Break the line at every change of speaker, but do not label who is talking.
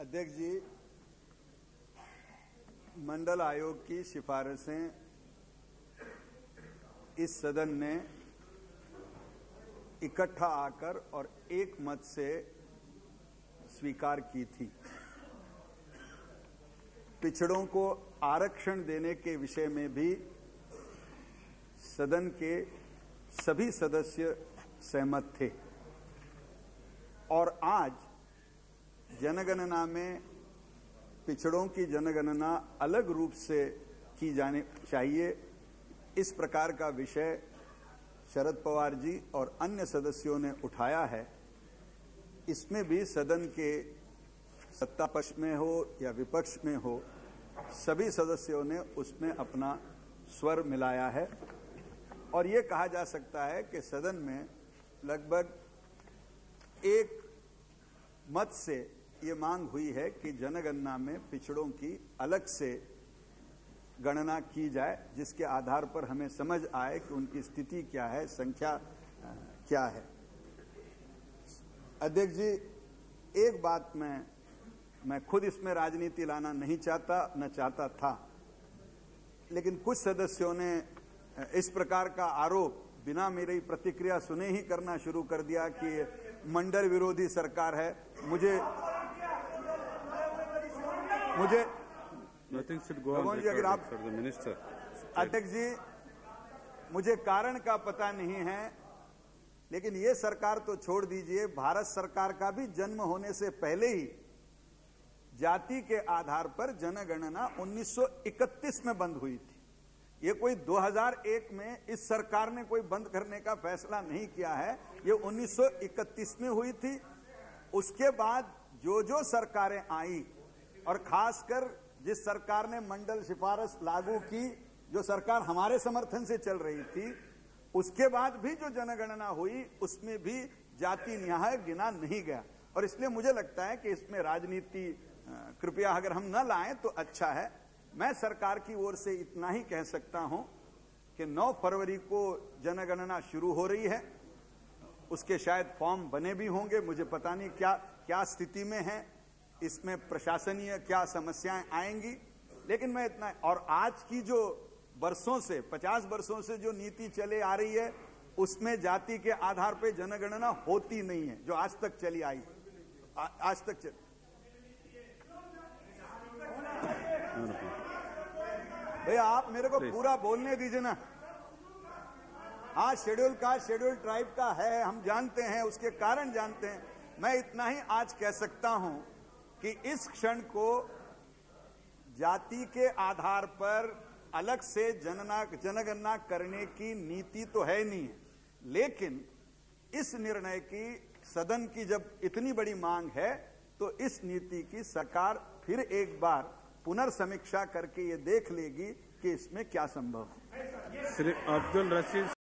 अध्यक्ष जी, मंडल आयोग की सिफारिशें इस सदन ने इकट्ठा आकर और एक मत से स्वीकार की थी। पिछड़ों को आरक्षण देने के विषय में भी सदन के सभी सदस्य सहमत थे और आज जनगणना में पिछड़ों की जनगणना अलग रूप से की जानी चाहिए, इस प्रकार का विषय शरद पवार जी और अन्य सदस्यों ने उठाया है। इसमें भी सदन के सत्ता पक्ष में हो या विपक्ष में हो, सभी सदस्यों ने उसमें अपना स्वर मिलाया है और ये कहा जा सकता है कि सदन में लगभग एक मत से ये मांग हुई है कि जनगणना में पिछड़ों की अलग से गणना की जाए, जिसके आधार पर हमें समझ आए कि उनकी स्थिति क्या है, संख्या क्या है। अध्यक्ष जी, एक बात मैं खुद इसमें राजनीति लाना नहीं चाहता, न चाहता था, लेकिन कुछ सदस्यों ने इस प्रकार का आरोप बिना मेरी प्रतिक्रिया सुने ही करना शुरू कर दिया कि मंडल विरोधी सरकार है। मुझे अगर आप अध्यक्ष जी, मुझे कारण का पता नहीं है, लेकिन ये सरकार तो छोड़ दीजिए, भारत सरकार का भी जन्म होने से पहले ही जाति के आधार पर जनगणना 1931 में बंद हुई थी। ये कोई 2001 में इस सरकार ने कोई बंद करने का फैसला नहीं किया है, ये 1931 में हुई थी। उसके बाद जो सरकारें आई और खासकर जिस सरकार ने मंडल सिफारिश लागू की, जो सरकार हमारे समर्थन से चल रही थी, उसके बाद भी जो जनगणना हुई उसमें भी जाति न्याय गिना नहीं गया। और इसलिए मुझे लगता है कि इसमें राजनीति कृपया अगर हम न लाएं तो अच्छा है। मैं सरकार की ओर से इतना ही कह सकता हूं कि 9 फरवरी को जनगणना शुरू हो रही है, उसके शायद फॉर्म बने भी होंगे, मुझे पता नहीं क्या स्थिति में है, इसमें प्रशासनीय क्या समस्याएं आएंगी, लेकिन मैं इतना, और आज की जो वर्षों से 50 वर्षों से जो नीति चले आ रही है उसमें जाति के आधार पर जनगणना होती नहीं है, जो आज तक चली आई, आज तक भैया आप मेरे को पूरा बोलने दीजिए ना। हाँ, शेड्यूल कास्ट शेड्यूल ट्राइब का है, हम जानते हैं, उसके कारण जानते हैं। मैं इतना ही आज कह सकता हूं कि इस क्षण को जाति के आधार पर अलग से जनगणना करने की नीति तो है नहीं है, लेकिन इस निर्णय की सदन की जब इतनी बड़ी मांग है तो इस नीति की सरकार फिर एक बार पुनर्समीक्षा करके ये देख लेगी कि इसमें क्या संभव है।
श्री अब्दुल रशीद